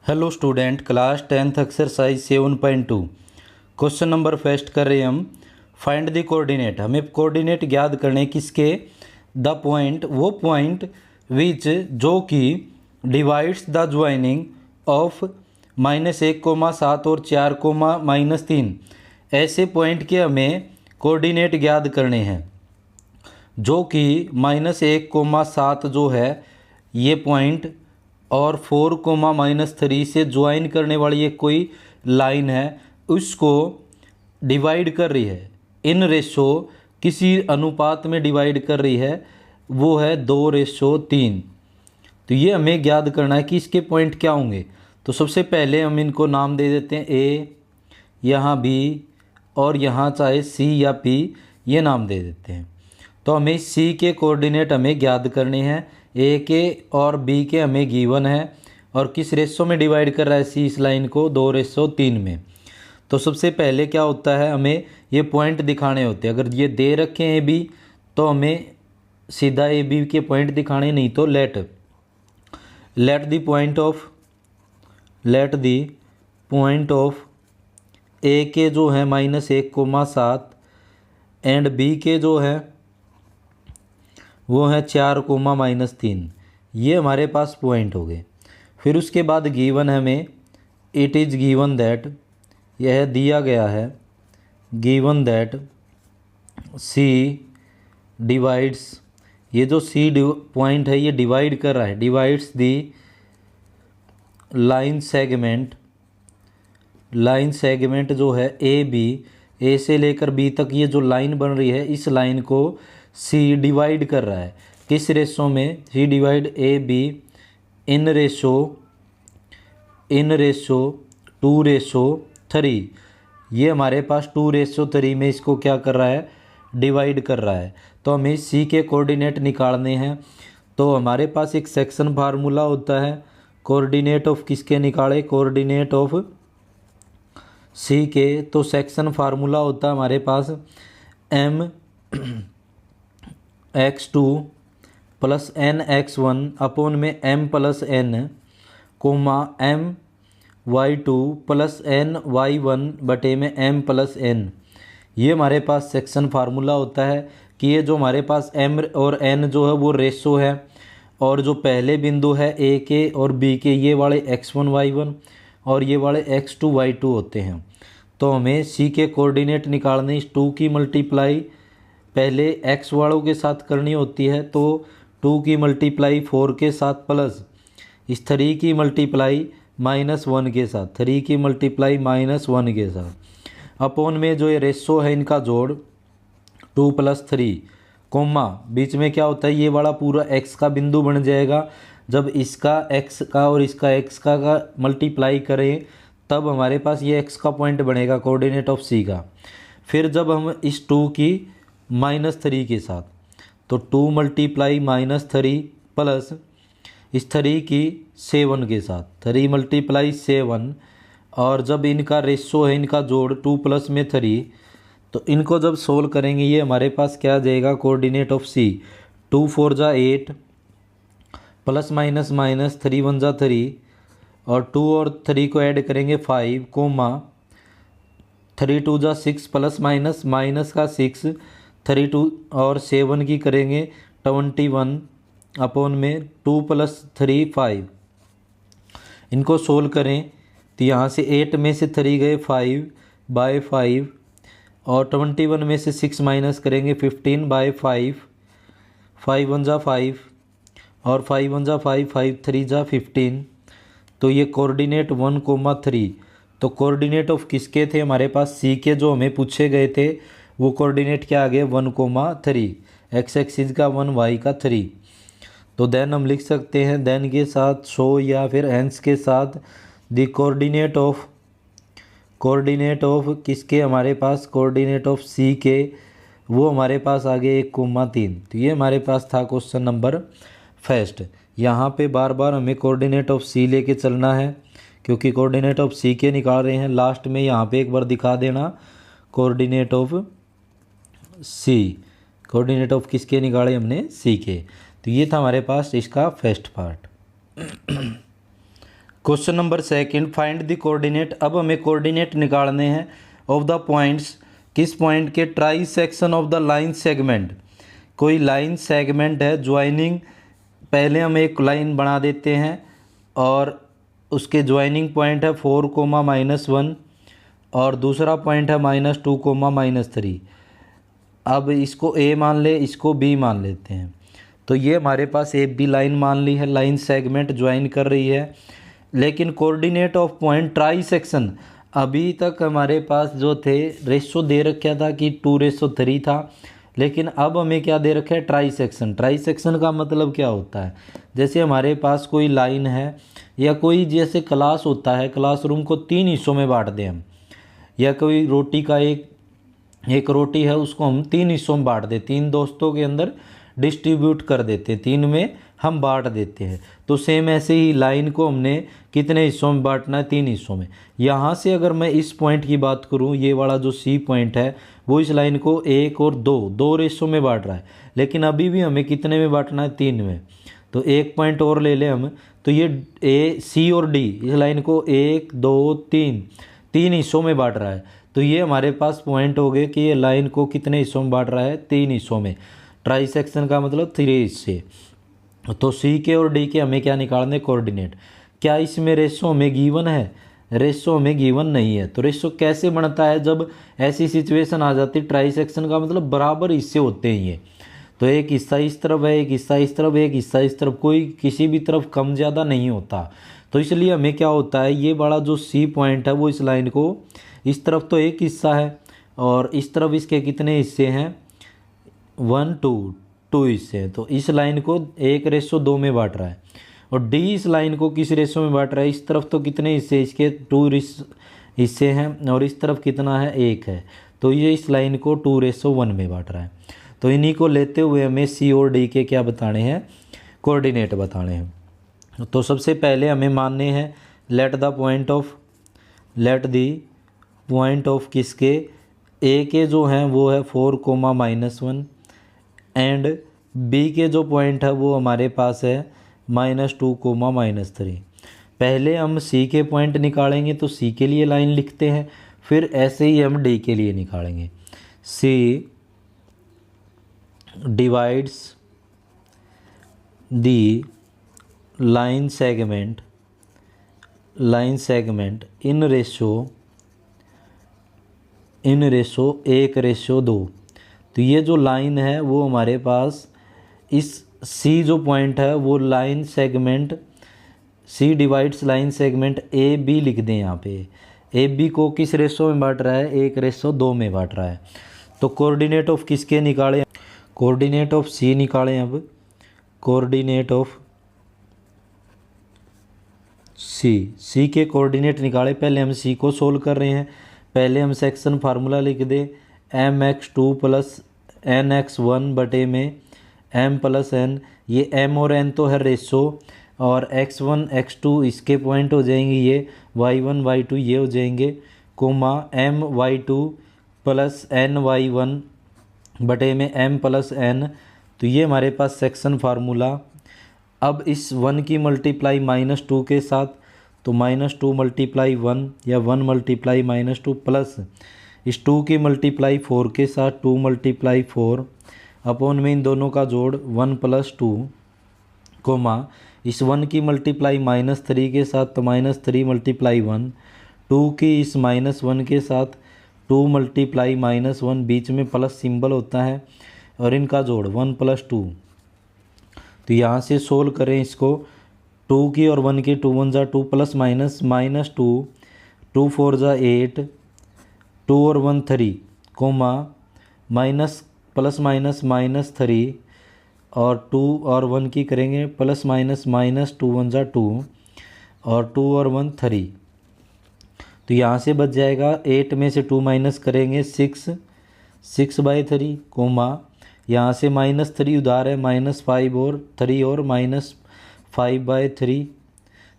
Hello student, class 10th exercise 7.2 question number first कर रहे हैं हम। Find the coordinate. हमें कोऑर्डिनेट ज्ञात करने किसके, द पॉइंट, वो पॉइंट विच जो कि डिवाइड्स द ज्वाइनिंग ऑफ -1,7 और 4,-3 ऐसे पॉइंट के हमें कोऑर्डिनेट ज्ञात करने हैं। जो कि -1,7 जो है ये पॉइंट और 4,-3 से ज्वाइन करने वाली एक कोई लाइन है, उसको डिवाइड कर रही है इन रेशो, किसी अनुपात में डिवाइड कर रही है, वो है 2:3। तो ये हमें ज्ञात करना है कि इसके पॉइंट क्या होंगे। तो सबसे पहले हम इनको नाम दे देते हैं ए, यहाँ बी और यहाँ चाहे सी या पी, ये नाम दे देते हैं। तो हमें सी के कोऑर्डिनेट हमें ज्ञात करने हैं। ए के और बी के हमें गिवन है और किस रेशो में डिवाइड कर रहा है सी इस लाइन को, 2:3 में। तो सबसे पहले क्या होता है, हमें ये पॉइंट दिखाने होते हैं। अगर ये दे रखे हैं ए बी तो हमें सीधा ए बी के पॉइंट दिखाने, नहीं तो लेट द पॉइंट ऑफ ए के जो है -1,7 एंड बी के जो है वो है 4,-3। ये हमारे पास पॉइंट हो गए। फिर उसके बाद गिवन हमें, इट इज़ गिवन दैट, यह दिया गया है, गिवन दैट सी डिवाइड्स, ये जो सी पॉइंट है ये डिवाइड कर रहा है, डिवाइड्स दी लाइन सेगमेंट जो है ए बी, ए से लेकर बी तक ये जो लाइन बन रही है, इस लाइन को सी डिवाइड कर रहा है। किस रेशो में, सी divide A be in ratio 2:3। ये हमारे पास 2:3 में इसको क्या कर रहा है, डिवाइड कर रहा है। तो हमें सी के कोऑर्डिनेट निकालने हैं। तो हमारे पास एक सेक्शन फार्मूला होता है, कोऑर्डिनेट ऑफ किसके निकाले, कोऑर्डिनेट ऑफ सी के। तो सेक्शन फार्मूला होता है हमारे पास mx2 + nx1 अपॉन में m+n, my2 + ny1 बटे में m+n। ये हमारे पास सेक्शन फार्मूला होता है कि ये जो हमारे पास m और n जो है वो रेशो है, और जो पहले बिंदु है a के और b के, ये वाले x1 y1 और ये वाले x2 y2 होते हैं। तो हमें c के कोऑर्डिनेट निकालने, इस 2 की मल्टीप्लाई पहले x वालों के साथ करनी होती है, तो 2 की मल्टीप्लाई 4 के साथ प्लस इस 3 की मल्टीप्लाई -1 के साथ, 3 की मल्टीप्लाई -1 के साथ, अपॉन में जो ये रेशो है इनका जोड़ 2 + 3, कोमा बीच में क्या होता है, ये वाला पूरा x का बिंदु बन जाएगा। जब इसका x का और इसका x का मल्टीप्लाई करें तब हमारे पास ये x का पॉइंट बनेगा, कोऑर्डिनेट ऑफ c का। फिर जब हम इस 2 की -3 के साथ, तो 2 मल्टीप्लाई -3 प्लस इस 3 की 7 के साथ, 3 मल्टीप्लाई 7, और जब इनका रेशो है, इनका जोड़ 2 + में 3, तो इनको जब सोल्व करेंगे ये हमारे पास क्या आ जाएगा, कोऑर्डिनेट ऑफ सी। 2 4 जा 8 ± 3 1 जा 3 और 2 और 3 को ऐड करेंगे 5, कोमा 3 2 जा 6 ± का 6, 3 2 और 7 की करेंगे 21 अपॉन में 2 + 3 5। इनको सोल्व करें तो यहाँ से 8 में से 3 गए 5/5 और 21 में से 6 माइनस करेंगे 15/5, 5 1 जा 5 और 5 1 जा 5, 5 3 जा 15। तो ये कोऑर्डिनेट 1,3। तो कोऑर्डिनेट ऑफ किसके थे हमारे पास, सी के, जो हमें पूछे गए थे वो कोऑर्डिनेट क्या आ गए, 1,3, x एक्सिस का 1 y का 3। तो देन हम लिख सकते हैं, देन के साथ शो या फिर हेंस के साथ द कोऑर्डिनेट ऑफ किसके, हमारे पास कोऑर्डिनेट ऑफ सी के, वो हमारे पास आ गए 1,3। तो ये हमारे पास था क्वेश्चन नंबर फर्स्ट। यहाँ पे बार बार हमें कोऑर्डिनेट ऑफ सी लेके चलना है, क्योंकि कोऑर्डिनेट ऑफ सी के निकाल रहे हैं। लास्ट में यहाँ पे एक बार दिखा देना coordinate of C, coordinate of किसके निकाले हमने, सी के। तो ये था हमारे पास इसका first part. Question number second, find the coordinate. अब हमें कोऑर्डिनेट निकालने हैं ऑफ द पॉइंट्स, किस पॉइंट के, try section of the line segment. कोई लाइन सेगमेंट है ज्वाइनिंग, पहले हम एक लाइन बना देते हैं और उसके ज्वाइनिंग पॉइंट है 4, -1 और दूसरा पॉइंट है -2, -3। अब इसको ए मान ले, इसको बी मान लेते हैं। तो ये हमारे पास ए बी लाइन मान ली है, लाइन सेगमेंट ज्वाइन कर रही है। लेकिन coordinate of point try section, अभी तक हमारे पास जो थे रेशो दे रखा था कि 2:3 था, लेकिन अब हमें क्या दे रखा है, ट्राई सेक्शन। ट्राई सेक्शन का मतलब क्या होता है, जैसे हमारे पास कोई लाइन है या कोई जैसे क्लास होता है, क्लासरूम को 3 हिस्सों में बांट दें हम, या कोई रोटी का एक रोटी है उसको हम 3 हिस्सों में बांट दें, 3 दोस्तों के अंदर डिस्ट्रीब्यूट कर देते हैं, 3 में हम बांट देते हैं। तो सेम ऐसे ही लाइन को हमने कितने हिस्सों में बांटना है, 3 हिस्सों में। यहाँ से अगर मैं इस पॉइंट की बात करूँ, ये वाला जो सी पॉइंट है वो इस लाइन को 1 और 2 हिस्सों में बांट रहा है, लेकिन अभी भी हमें कितने में बांटना है, 3 में। तो एक पॉइंट और ले लें हम, तो ये ए सी और डी इस लाइन को 1 2 3 हिस्सों में बांट रहा है। तो ये हमारे पास पॉइंट हो गए कि ये लाइन को कितने हिस्सों में बांट रहा है, 3 हिस्सों में। ट्राई सेक्शन का मतलब 3 हिस्से। तो सी के और डी के हमें क्या निकालने, कोऑर्डिनेट। क्या इसमें रेशो हमें गिवन है, रेशो हमें गिवन नहीं है। तो रेशो कैसे बनता है, जब ऐसी सिचुएशन आ जाती है, ट्राई सेक्शन का मतलब बराबर हिस्से होते हैं ये। तो एक हिस्सा इस तरफ है, एक हिस्सा इस तरफ, एक हिस्सा इस तरफ, कोई किसी भी तरफ कम ज़्यादा नहीं होता। तो इसलिए हमें क्या होता है, ये बड़ा जो सी पॉइंट है वो इस लाइन को, इस तरफ तो एक हिस्सा है और इस तरफ इसके कितने हिस्से हैं, 1 2 हिस्से हैं। तो इस लाइन को 1:2 में बांट रहा है। और डी इस लाइन को किस रेशो में बांट रहा है, इस तरफ तो कितने हिस्से, इसके 2 हिस्से हैं और इस तरफ कितना है, 1 है। तो ये इस लाइन को 2:1 में बांट रहा है। तो इन्हीं को लेते हुए हमें सी और डी के क्या बताने हैं, कोऑर्डिनेट बताने हैं। तो सबसे पहले हमें मानने हैं, लेट द पॉइंट ऑफ किसके, ए के जो हैं वो है 4, -1 एंड बी के जो पॉइंट है वो हमारे पास है -2, -3। पहले हम सी के पॉइंट निकालेंगे, तो सी के लिए लाइन लिखते हैं, फिर ऐसे ही हम डी के लिए निकालेंगे। सी divides the line segment in ratio 1:2। तो ये जो लाइन है वो हमारे पास, इस सी जो पॉइंट है वो line segment, C divides line segment A B लिख दें। यहाँ पे ए बी को किस रेशो में बांट रहा है, 1:2 में बांट रहा है। तो कोऑर्डिनेट ऑफ किसके निकालें, कोऑर्डिनेट ऑफ सी निकालें। अब कोऑर्डिनेट ऑफ सी के कोऑर्डिनेट निकाले। पहले हम सी को सोल्व कर रहे हैं। पहले हम सेक्शन फार्मूला लिख दें, mx2 + nx1 बटे में m + n। ये m और n तो है रेशो, और x1 x2 इसके पॉइंट हो जाएंगे, ये y1 y2 ये हो जाएंगे, coma m y2 + n y1 बटे में m + n। तो ये हमारे पास सेक्शन फार्मूला। अब इस 1 की मल्टीप्लाई -2 के साथ, तो -2 × 1 या 1 × -2 प्लस इस 2 की मल्टीप्लाई 4 के साथ, 2 × 4 अपॉन में इन दोनों का जोड़ 1 + 2, कोमा इस 1 की मल्टीप्लाई -3 के साथ, तो -3 × 1, 2 की इस -1 के साथ 2 × -1, बीच में प्लस सिंबल होता है, और इनका जोड़ 1 + 2। तो यहाँ से सोल्व करें इसको, 2 की और 1 की, 2 1 जा 2 + -2, 2 4 जा 8, 2 और 1 3, कोमा माइनस प्लस माइनस -3, और 2 और 1 की करेंगे प्लस माइनस -2 1 जा 2, और 2 और 1 3। तो यहाँ से बच जाएगा, 8 में से 2 माइनस करेंगे 6/3, कोमा यहाँ से -3 उधार है, -5 और 3 और -5/3।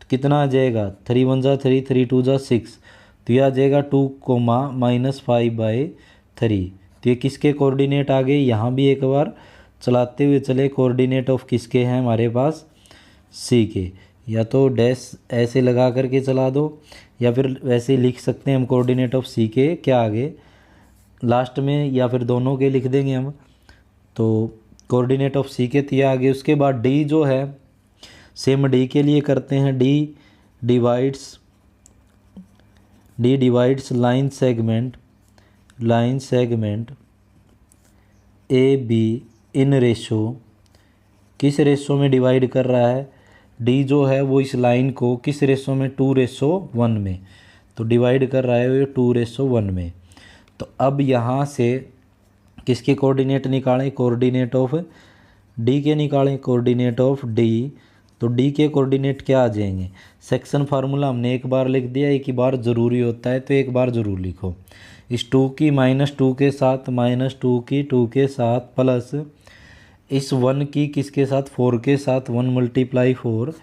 तो कितना आ जाएगा, 3 1 जा 3, 3 2 जा 6। तो यह आ जाएगा 2, -5/3। तो ये किसके कोऑर्डिनेट आ गए, यहाँ भी एक बार चलाते हुए चले, कोऑर्डिनेट ऑफ किसके हैं हमारे पास, सी के। या तो डैश ऐसे लगा करके चला दो या फिर वैसे ही लिख सकते हैं हम कोऑर्डिनेट ऑफ सी के क्या आगे लास्ट में, या फिर दोनों के लिख देंगे हम। तो कोऑर्डिनेट ऑफ सी के दिया आगे। उसके बाद डी जो है सेम डी के लिए करते हैं। D divides line segment A be in ratio. किस रेशो में डिवाइड कर रहा है? डी जो है वो इस लाइन को किस रेशो में? 2:1 में। तो डिवाइड कर रहा है ये 2:1 में। तो अब यहाँ से किसके कोऑर्डिनेट निकालें? कोऑर्डिनेट ऑफ डी के निकालें, कोऑर्डिनेट ऑफ डी। तो डी के कोऑर्डिनेट क्या आ जाएंगे? सेक्शन फार्मूला हमने एक बार लिख दिया, एक ही बार ज़रूरी होता है तो एक बार ज़रूर लिखो। इस 2 की -2 के साथ, -2 की 2 के साथ, प्लस इस 1 की किसके साथ? 4 के साथ, 1 × 4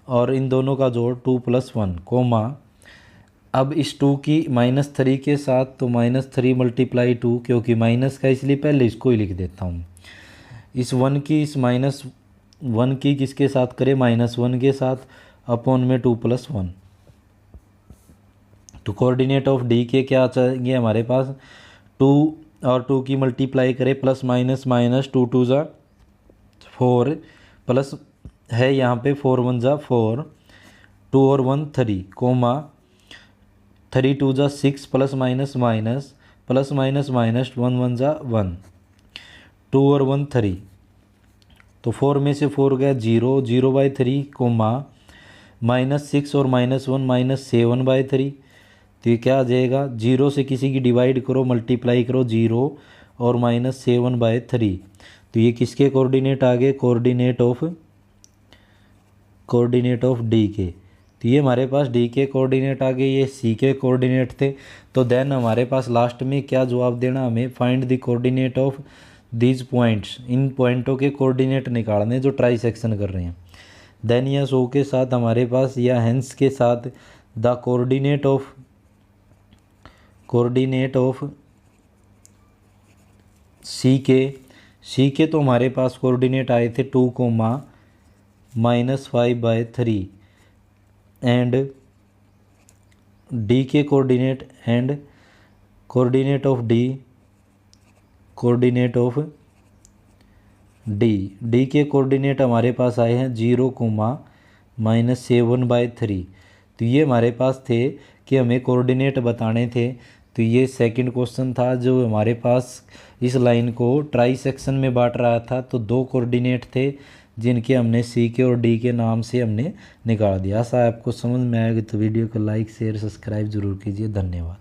और इन दोनों का जोड़ 2 + 1 कोमा। अब इस 2 की -3 के साथ तो -3 × 2, क्योंकि माइनस का इसलिए पहले इसको ही लिख देता हूँ। इस 1 की इस -1 की किसके साथ करें? -1 के साथ, अपॉन में 2 + 1। तो कोऑर्डिनेट ऑफ डी के क्या चाहिए हमारे पास? 2 और 2 की मल्टीप्लाई करें, प्लस माइनस माइनस 2 × 2 = 4 प्लस है यहाँ पे 4 × 1 = 4, 2 और 1 3 comma 3 × 2 = 6 plus minus minus plus minus minus 1 × 1 = 1, 2 और 1 3। तो 4 में से 4 गया 0, 0/3 कोमा -6 और -1 -7/3। तो ये क्या आ जाएगा? 0 से किसी की डिवाइड करो, मल्टीप्लाई करो, 0 और -7/3। तो ये किसके कोऑर्डिनेट आ गए? कोऑर्डिनेट ऑफ डी के। तो ये हमारे पास डी के कोऑर्डिनेट आ गए, ये सी के कोऑर्डिनेट थे। तो देन हमारे पास लास्ट में क्या जवाब देना हमें? Find the coordinate of these points. इन पॉइंटों के कोऑर्डिनेट निकालने जो ट्राई सेक्शन कर रहे हैं। देन या सो के साथ हमारे पास या हेंस के साथ द कोऑर्डिनेट ऑफ सी के तो हमारे पास कोऑर्डिनेट आए थे 2, -5/3 एंड डी के coordinate and coordinate of D के कोऑर्डिनेट हमारे पास आए हैं 0, -7/3। तो ये हमारे पास थे कि हमें कोऑर्डिनेट बताने थे। तो ये सेकंड क्वेश्चन था जो हमारे पास इस लाइन को ट्राई सेक्शन में बांट रहा था। तो 2 कोऑर्डिनेट थे जिनके हमने सी के और डी के नाम से हमने निकाल दिया। ऐसा आपको समझ में आएगा तो वीडियो को लाइक शेयर सब्सक्राइब जरूर कीजिए। धन्यवाद।